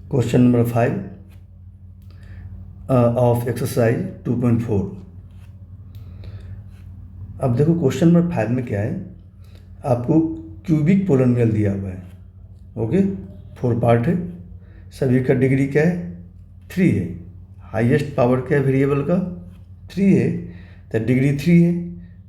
Question number 5 of exercise 2.4। अब देखो question number 5 में क्या है, आपको क्यूबिक पोलिनोमियल दिया हुआ है। ओके, 4 पार्ट है, सभी का डिग्री क्या है, 3 है। हाईएस्ट पावर क्या है वेरिएबल का, 3 है, तो डिग्री 3 है।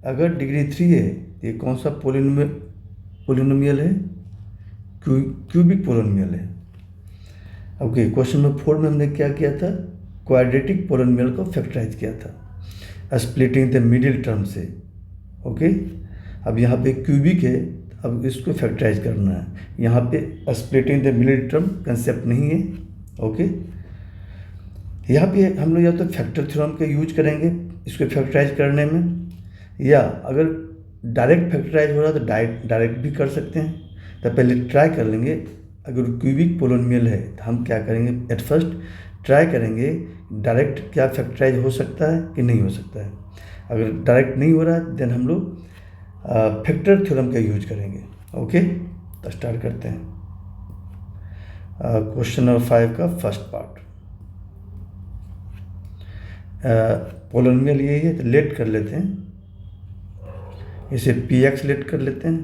अगर डिग्री 3 है तो ये कौन सा पोलिनोमियल है, क्यूबिक पोलिनोमियल है। ओके, क्वेश्चन नंबर 4 में हमने क्या किया था, क्वाड्रेटिक पोलिनोमियल को फैक्टराइज किया था स्प्लिटिंग द मिडिल टर्म से। ओके, अब यहाँ पे क्यूबिक है, अब इसको फैक्टराइज करना है। यहाँ पे splitting the middle term concept नहीं है। ओके, यहाँ पे हम लोग या तो फैक्टर थ्योरम का यूज करेंगे इसको फैक्टराइज करने में, या अगर डायरेक्ट फैक्टराइज हो रहा है तो डायरेक्ट भी कर सकते हैं। तो पहले ट्राई कर लेंगे, अगर क्यूबिक पोलिनोमियल है तो हम क्या करेंगे, एट फर्स्ट ट्राई करेंगे डायरेक्ट क्या फैक्टराइज हो सकता है कि नहीं हो सकता है। अगर डायरेक्ट नहीं हो रहा है देन हम लोग फैक्टर थ्योरम का यूज करेंगे। ओके, तो स्टार्ट करते हैं। क्वेश्चन नंबर 5 का फर्स्ट पार्ट, पोलिनोमियल यही है, तो लेट कर लेते हैं, इसे px लेट कर लेते हैं।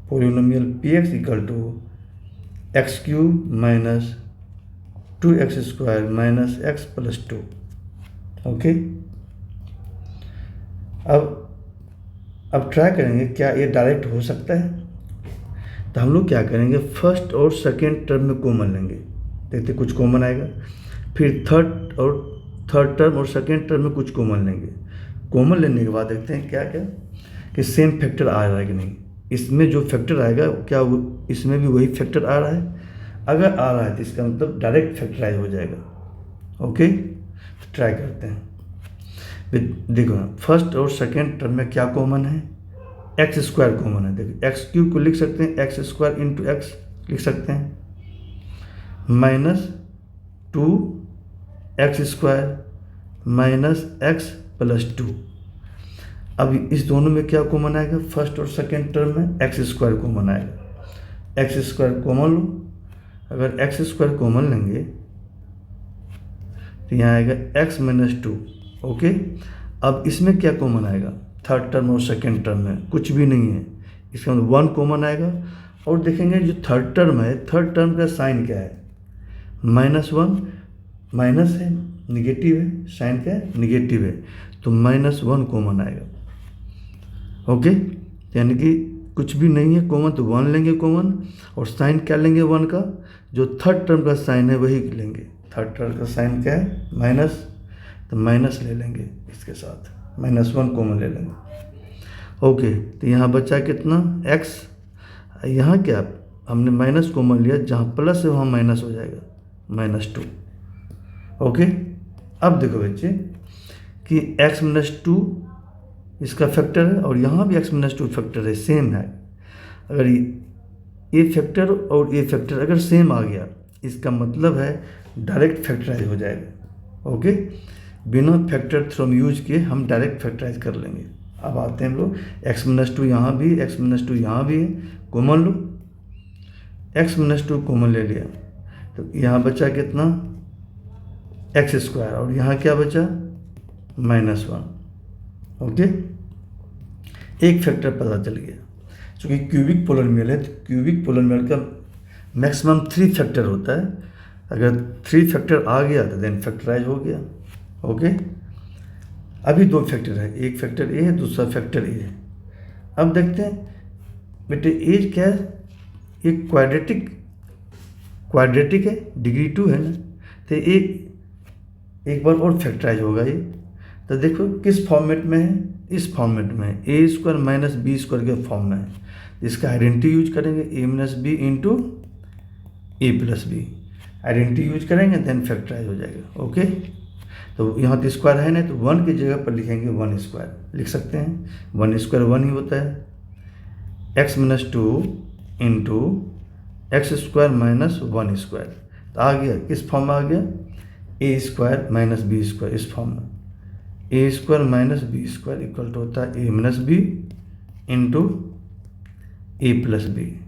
Polynomial px equal to x cube minus 2x² minus x plus 2। Okay, अब ट्राई करेंगे क्या ये डायरेक्ट हो सकता है। तो हम लोग क्या करेंगे, फर्स्ट और सेकेंड टर्म में कॉमन लेंगे, देखते कुछ कॉमन आएगा। फिर थर्ड टर्म और सेकेंड टर्म में कुछ कॉमन लेंगे। कॉमन लेने के बाद देखते हैं क्या क्या कि सेम फैक्टर आ रहा है कि नहीं। इसमें जो फैक्टर आएगा क्या वो इसमें भी वही फैक्टर आ रहा है। अगर आ रहा है तो इसका मतलब डायरेक्ट फैक्टराइज हो जाएगा। ओके, तो ट्राई करते हैं। देखो फर्स्ट और सेकेंड टर्म में क्या कॉमन है, x² कॉमन है। देखो x³ को लिख सकते हैं x² इंटू एक्स लिख सकते हैं, minus 2x² minus x plus 2। अब इस दोनों में क्या कॉमन आएगा, फर्स्ट और सेकेंड टर्म में x² कॉमन आएगा। x² कॉमन लो, अगर x² कॉमन लेंगे तो यहाँ आएगा x माइनस 2। ओके, अब इसमें क्या कॉमन आएगा, थर्ड टर्म और सेकेंड टर्म में कुछ भी नहीं है, इसका मतलब 1 कॉमन आएगा। और देखेंगे जो थर्ड टर्म है, थर्ड टर्म का साइन क्या है, -1, माइनस है, निगेटिव है, साइन क्या है, निगेटिव है, तो -1 कॉमन आएगा। ओके, यानी कि कुछ भी नहीं है कॉमन तो 1 लेंगे कॉमन, और साइन क्या लेंगे 1 का, जो थर्ड टर्म का साइन है वही लेंगे। थर्ड टर्म का साइन क्या है, माइनस, तो माइनस ले लेंगे, इसके साथ -1 कॉमन ले लेंगे। ओके, तो यहाँ बचा कितना, x। यहाँ क्या हमने माइनस कॉमन लिया, जहाँ प्लस है वहाँ माइनस हो जाएगा, -2। ओके, अब देखो बच्चे कि x माइनस 2 इसका फैक्टर है और यहाँ भी x माइनस 2 फैक्टर है, सेम है। अगर ये फैक्टर और ये फैक्टर अगर सेम आ गया, इसका मतलब है डायरेक्ट फैक्टराइज हो जाएगा। ओके, बिना फैक्टर थ्योरम यूज किए हम डायरेक्ट फैक्टराइज कर लेंगे। अब आते हैं हम लोग, x माइनस 2 यहाँ भी, x माइनस 2 यहाँ भी है, कॉमन लो, x माइनस 2 कॉमन ले लिया, तो यहाँ बचा कितना, x², और यहाँ क्या बचा, -1। ओके, एक फैक्टर पता चल गया। क्योंकि क्यूबिक पोलिनोमियल है तो क्यूबिक पोलिनोमियल का मैक्सिमम 3 फैक्टर होता है। अगर 3 फैक्टर आ गया तो देन फैक्टराइज हो गया। ओके, अभी 2 फैक्टर है, एक फैक्टर ए है, दूसरा फैक्टर ए है। अब देखते हैं बेटे ए क्या है, ये क्वाड्रेटिक है, डिग्री 2 है ना, तो एक बार और फैक्टराइज होगा ये। तो देखो किस फॉर्मेट में है, इस फॉर्मेट में है, a² माइनस b² के फॉर्म में है। इसका आइडेंटिटी यूज करेंगे, a minus b into a plus b, identity use करेंगे देन फैक्टराइज हो जाएगा। ओके, तो यहाँ तो स्क्वायर है नहीं, तो 1 की जगह पर लिखेंगे 1² लिख सकते हैं, 1² 1 ही होता है, x minus 2 into x² minus 1², तो आ गया किस फॉर्म में आ गया, a² माइनस b², इस फॉर्म में a² minus b² equal to होता है a minus b into a plus b,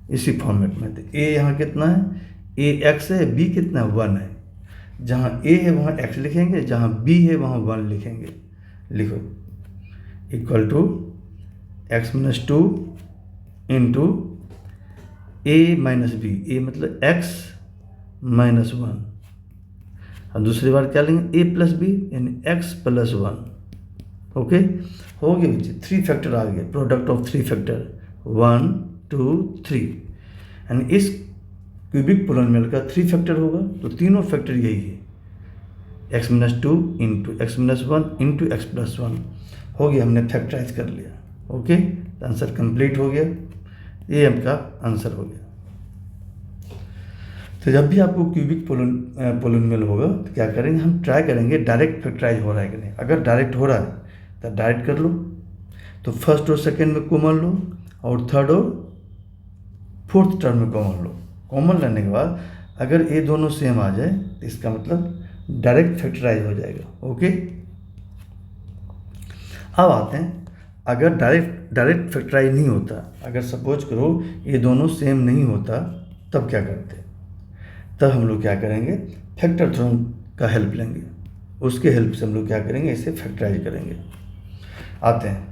इसी फॉर्मेट में। तो a यहाँ कितना है, ए एक्स है, बी कितना 1 है। जहाँ ए है वहाँ एक्स लिखेंगे, जहाँ बी है वहाँ 1 लिखेंगे। लिखो equal to X minus 2 into A minus B, A मतलब एक्स माइनस 1, और दूसरी बार क्या लेंगे, ए प्लस बी यानी एक्स प्लस 1। ओके, हो गया बच्चे, 3 फैक्टर आ गया, प्रोडक्ट ऑफ 3 फैक्टर 1 2 3। यानी इस क्यूबिक पोलिनोमियल का 3 फैक्टर होगा, तो तीनों फैक्टर यही है, x minus 2 into x minus 1 into x plus 1। हो गया, हमने फैक्टराइज कर लिया। ओके, तो आंसर कंप्लीट हो गया, ये आपका आंसर हो गया। तो जब भी आपको क्यूबिक पोलिनोमियल होगा तो क्या करेंगे, हम ट्राई करेंगे डायरेक्ट फैक्टराइज हो रहा है कि नहीं। अगर डायरेक्ट हो रहा है तो डायरेक्ट कर लो, तो फर्स्ट और सेकंड में कॉमन लो, और थर्ड और फोर्थ टर्म में कॉमन लो। कॉमन लेने के बाद अगर ये दोनों सेम आ जाए तो इसका मतलब डायरेक्ट फैक्टराइज हो जाएगा। ओके, अब आते हैं, अगर डायरेक्ट फैक्टराइज नहीं होता, अगर सपोज करो ये दोनों सेम नहीं होता, तब क्या करते हैं, तब हम लोग क्या करेंगे, फैक्टर थ्योरम का हेल्प लेंगे। उसके हेल्प से हम लोग क्या करेंगे, इसे फैक्टराइज करेंगे। आते हैं,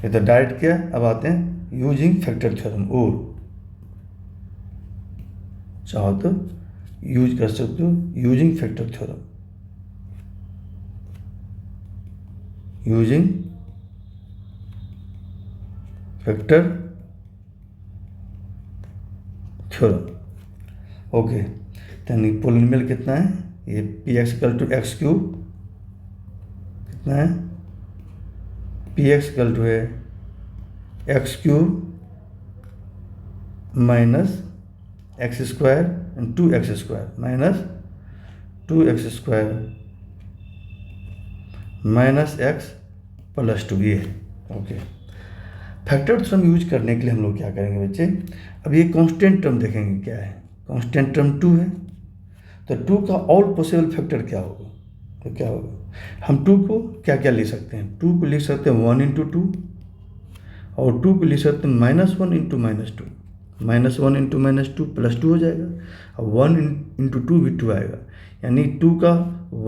ये तो डायरेक्ट किया, अब आते हैं यूजिंग फैक्टर थ्योरम, और चाहो तो यूज कर सकते हो using factor theorem. Using factor theorem. Okay, यानी पोलिनोमियल कितना है, ये p x equal to x cube कितना है, पी एक्स इक्वल टू है x cube minus x square and 2x square minus 2x square minus x plus 2, ये है। Okay, factor theorem use करने के लिए हम लोग क्या करेंगे बच्चे, अब ये कांस्टेंट टर्म देखेंगे क्या है, कांस्टेंट टर्म 2 है, तो 2 का ऑल पॉसिबल फैक्टर क्या होगा, तो क्या होगा, हम 2 को क्या क्या लिख सकते हैं, 2 को लिख सकते हैं 1 इंटू 2, और 2 को लिख सकते हैं -1 इंटू -2, -1 इंटू -2 प्लस 2 हो जाएगा, और 1 इंटू 2 भी 2 आएगा, यानी 2 का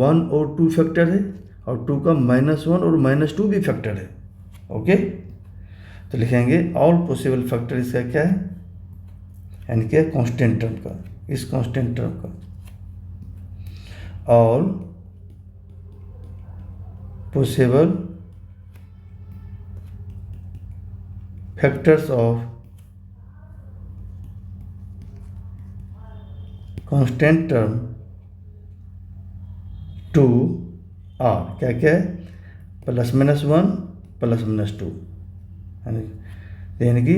1 और 2 फैक्टर है, और 2 का -1 और -2 भी फैक्टर है। ओके, तो लिखेंगे ऑल पॉसिबल फैक्टर इसका क्या है, यानी क्या, कांस्टेंट टर्म का, इस कांस्टेंट टर्म का all possible factors of constant term 2 are क्या क्या है, +-1 +-2, यानी कि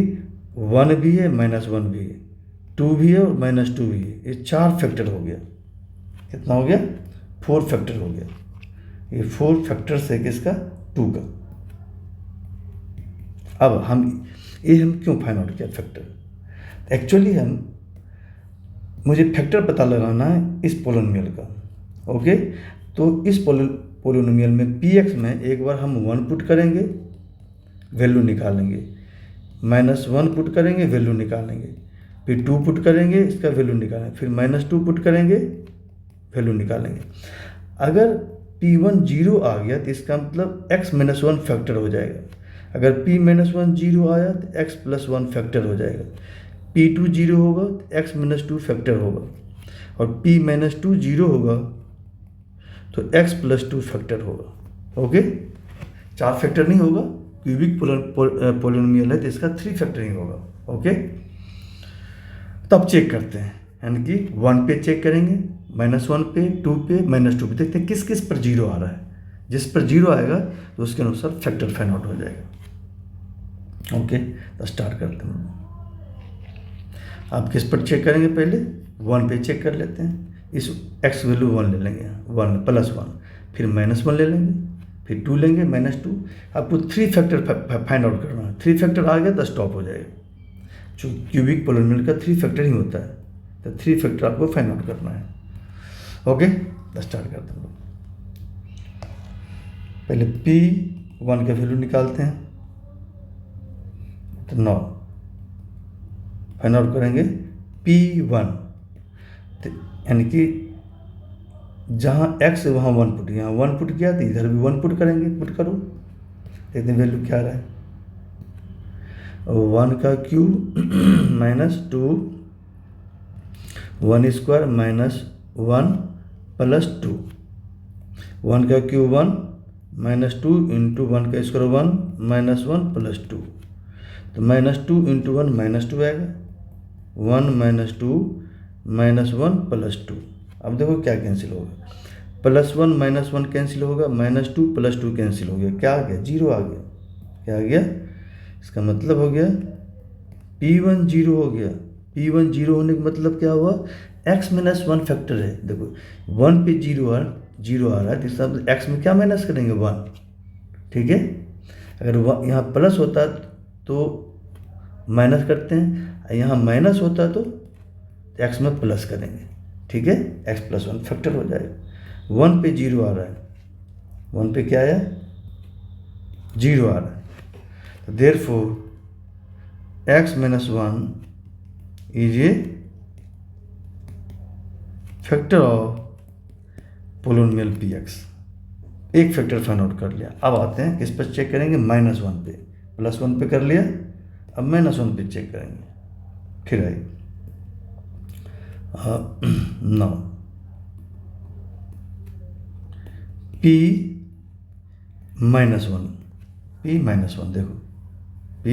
1 भी है -1 भी है, 2 भी है और -2 भी है, ये 4 फैक्टर हो गया। कितना हो गया, 4 फैक्टर हो गया। ये 4 फैक्टर है किसका, 2 का। अब हम क्यों फाइंड आउट किया फैक्टर, एक्चुअली मुझे फैक्टर पता लगाना है इस पोलिनोमियल का। ओके, तो इस पोलिनोमियल में पी एक्स में एक बार हम 1 पुट करेंगे, वैल्यू निकालेंगे, -1 पुट करेंगे, वैल्यू निकालेंगे, फिर 2 पुट करेंगे, इसका वैल्यू निकालेंगे, फिर -2 पुट करेंगे, वैल्यू निकालेंगे। अगर P1 0 आ गया तो इसका मतलब x-1 फैक्टर हो जाएगा, अगर P-1 0 आया तो x+1 फैक्टर हो जाएगा, P2 0 होगा तो x-2 फैक्टर होगा, और P-2 0 होगा तो x+2 फैक्टर होगा। ओके, 4 फैक्टर नहीं होगा, क्यूबिक पोलिनोमियल है तो इसका 3 फैक्टर ही होगा। ओके, तब चेक करते हैं, यानी कि 1 पे चेक करेंगे, -1 पे, 2 पे, -2 पे, देखते हैं किस किस पर 0 आ रहा है, जिस पर 0 आएगा तो उसके अनुसार फैक्टर फाइंड आउट हो जाएगा। ओके, तो स्टार्ट करते हैं। आप किस पर चेक करेंगे, पहले 1 पे चेक कर लेते हैं, इस x वैल्यू 1 ले लेंगे, 1 +1, फिर -1 ले लेंगे, फिर 2 लेंगे, -2। आपको 3 फैक्टर फाइंड आउट करना है, 3 फैक्टर आ गया तो स्टॉप हो जाएगा, जो क्यूबिक पोलिनोमियल का 3 फैक्टर ही होता है, तो 3 फैक्टर आपको फाइंड आउट करना है। ओके, तो स्टार्ट करते हैं। पहले P1 का वैल्यू निकालते हैं, तो 9 फाइंड आउट करेंगे P1 तो यानी कि जहाँ x है वहाँ 1 पुट, यहाँ 1 पुट किया तो इधर भी 1 पुट करेंगे, पुट करो, देखते हैं वैल्यू क्या आ रहा है। 1 का cube minus 2, 1 square minus 1 plus 2, 1 का क्यूब 1 माइनस 2 इंटू 1 का स्क्वायर 1 माइनस 1 प्लस 2, तो माइनस 2 इंटू 1 माइनस 2 आएगा, 1 माइनस 2 माइनस 1 प्लस 2। अब देखो क्या कैंसिल होगा, प्लस 1 माइनस 1 कैंसिल होगा, माइनस 2 प्लस 2 कैंसिल हो गया, क्या आ गया, 0 आ गया। क्या आ गया, इसका मतलब हो गया P1 0 हो गया। P1 0 होने का मतलब क्या हुआ, x माइनस 1 फैक्टर है, देखो 1 पे 0 आ रहा है, तो इसका मतलब x में क्या माइनस करेंगे, 1, ठीक है। अगर यहाँ प्लस होता तो माइनस करते हैं, यहाँ माइनस होता तो x में प्लस करेंगे, ठीक है, x प्लस 1 फैक्टर हो जाएगा। 1 पे 0 आ रहा है, 1 पे क्या आया, 0 आ रहा है, तो therefore x minus 1 is a factor of polynomial px। एक फैक्टर फाइंड आउट कर लिया। अब आते हैं किस पर चेक करेंगे, -1 पे, +1 पे कर लिया, अब -1 पे चेक करेंगे। फिर आइए 9 p -1 देखो p,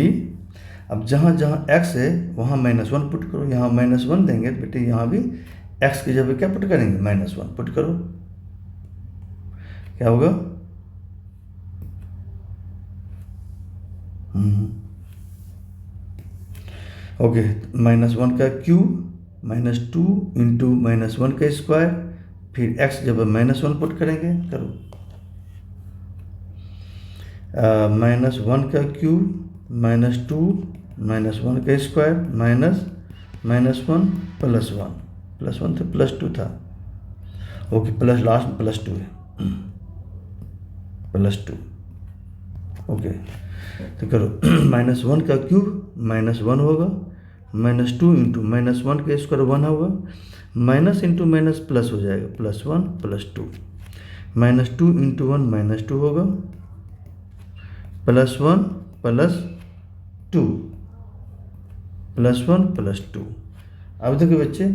अब जहाँ जहाँ x है वहाँ -1 पुट करो, यहाँ -1 देंगे तो बेटे यहाँ भी x की जगह क्या पुट करेंगे, -1 पुट करो, क्या होगा, ओके, -1 का क्यूब -2 इंटू -1 का स्क्वायर, फिर x जब -1 पुट करेंगे, करो, -1 का क्यूब -2 -1 का स्क्वायर माइनस -1 +1 तो +2 था, ओके, प्लस लास्ट में +2 है, +2, ओके, तो करो -1 का क्यूब -1 होगा, -2 इंटू -1 का स्क्वायर 1 होगा, माइनस इंटू माइनस प्लस हो जाएगा, +1 +2, -2 इंटू 1 -2 होगा, +1 +2, +1 +2। अब देखो बच्चे,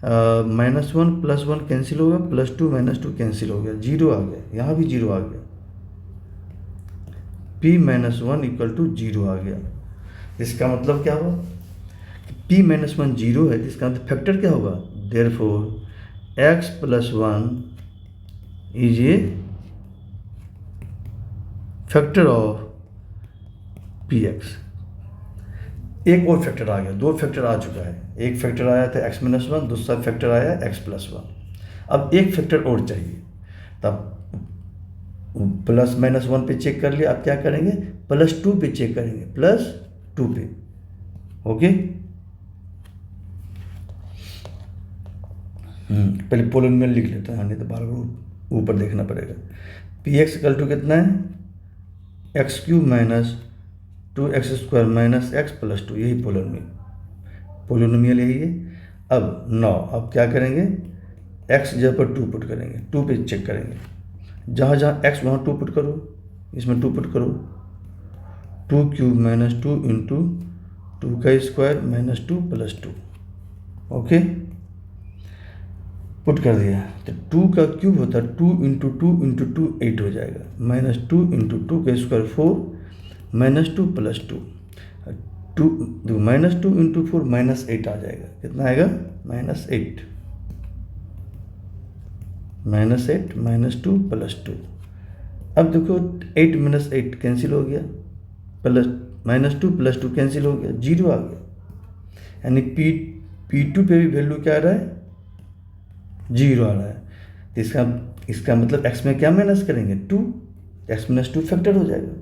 -1 +1 कैंसिल होगा, +2 -2 कैंसिल हो गया, 0 आ गया, यहाँ भी 0 आ गया, p -1 = 0 आ गया। इसका मतलब क्या हुआ, p -1 0 है, तो इसका मतलब फैक्टर क्या होगा, therefore x + 1 is a factor of px। एक और फैक्टर आ गया, 2 फैक्टर आ चुका है, एक फैक्टर आया था x - 1, दूसरा फैक्टर आया x + 1, अब एक फैक्टर और चाहिए, तब +-1 पे चेक कर लिया, अब क्या करेंगे, +2 पे चेक करेंगे, +2 पे, ओके। पहले पोलिनोमियल लिख लेते हैं, नहीं तो बार बार ऊपर देखना पड़ेगा। px = कितना है, x³ - 2x² - x + 2, यही पोलिनोमियल यही है। अब 9, अब क्या करेंगे, x जगह पर 2 पुट करेंगे, 2 पे चेक करेंगे, जहाँ जहाँ x वहाँ 2 पुट करो, इसमें 2 पुट करो, 2³ - 2 इंटू 2 का स्क्वायर -2 + 2, ओके, पुट कर दिया, तो 2 का क्यूब होता है 2 इंटू 2 इंटू 2 8 हो जाएगा, -2 इंटू 2 का स्क्वायर 4 -2 + 2, 2 इंटू 4 -8 आ जाएगा, कितना आएगा, -8 -2 + 2। अब देखो 8 - 8 कैंसिल हो गया, -2 + 2 कैंसिल हो गया, 0 आ गया, यानी P2 पे भी वैल्यू क्या आ रहा है, 0 आ रहा है, तो इसका मतलब x में क्या माइनस करेंगे, 2, x - 2 फैक्टर हो जाएगा,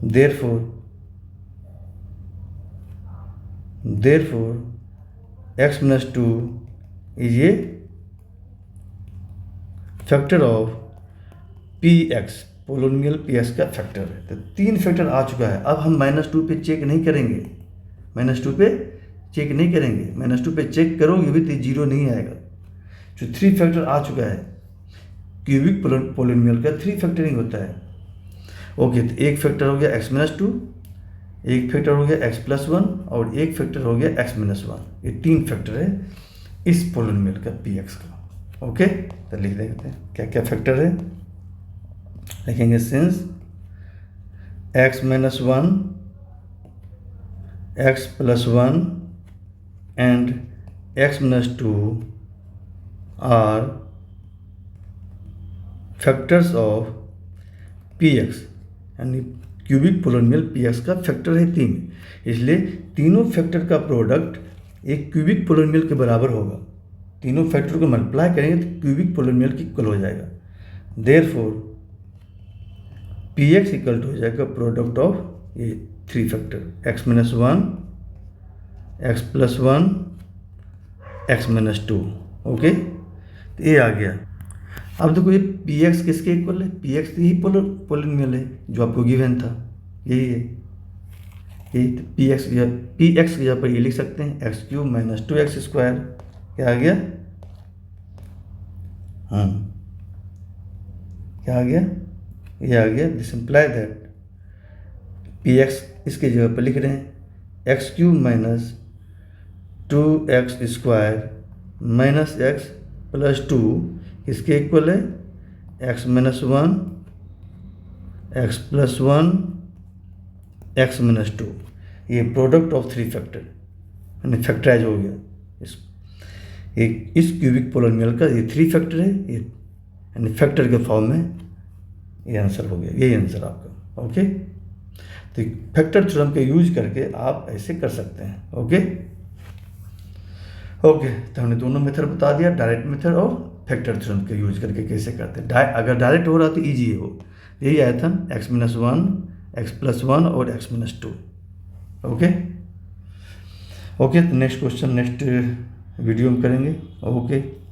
therefore x - 2 is a factor of px, polynomial px का फैक्टर है। तो 3 फैक्टर आ चुका है, अब हम -2 पे चेक नहीं करेंगे, -2 पे चेक नहीं करेंगे, -2 पे चेक करोगे भी तो 0 नहीं आएगा। जो 3 फैक्टर आ चुका है, क्यूबिक पोलिनोमियल का 3 फैक्टरिंग होता है। ओके, तो एक फैक्टर हो गया x-2, एक फैक्टर हो गया x+1 और एक फैक्टर हो गया x-1। ये 3 फैक्टर है इस पोलिनोमियल का px का। ओके, तो लिख देते हैं क्या क्या फैक्टर है। लिखेंगे since x-1, x+1 and x-2 are factors of px, यानी क्यूबिक पोलिनोमियल px का फैक्टर है 3, इसलिए तीनों फैक्टर का प्रोडक्ट एक क्यूबिक पोलिनोमियल के बराबर होगा। तीनों फैक्टर को मल्टीप्लाई करेंगे तो क्यूबिक पोलिनोमियल की इक्वल हो जाएगा। देयरफॉर px इक्वल टू हो जाएगा प्रोडक्ट ऑफ ये 3 factor x-1, x+1, x-2। Okay, तो ये आ गया। अब देखो ये px किसके इक्वल है, px तो यही पोलिनोमियल है जो आपको गिवन था, यही है। यही px की जगह पर ये लिख सकते हैं x³ - 2x²। क्या आ गया, क्या आ गया, ये आ गया। दिस इम्प्लाई दैट px इसकी जगह पर लिख रहे हैं x³ - 2x² - x+2 इसके इक्वल है x-1, x+1, x-2। ये प्रोडक्ट ऑफ 3 फैक्टर यानी फैक्टराइज हो गया। इस क्यूबिक पोलिनोमियल का ये 3 फैक्टर है, ये यानी फैक्टर के फॉर्म में ये आंसर हो गया, यही आंसर आपका। ओके, तो फैक्टर थ्योरम का यूज करके आप ऐसे कर सकते हैं। ओके, तो हमने दोनों मेथड बता दिया, डायरेक्ट मेथड और फैक्टर थ्योरम का यूज करके कैसे करते हैं। अगर डायरेक्ट हो रहा तो ईजी है, वो यही आया था x-1, x+1 और x-2। ओके, तो नेक्स्ट क्वेश्चन नेक्स्ट वीडियो में करेंगे। ओके।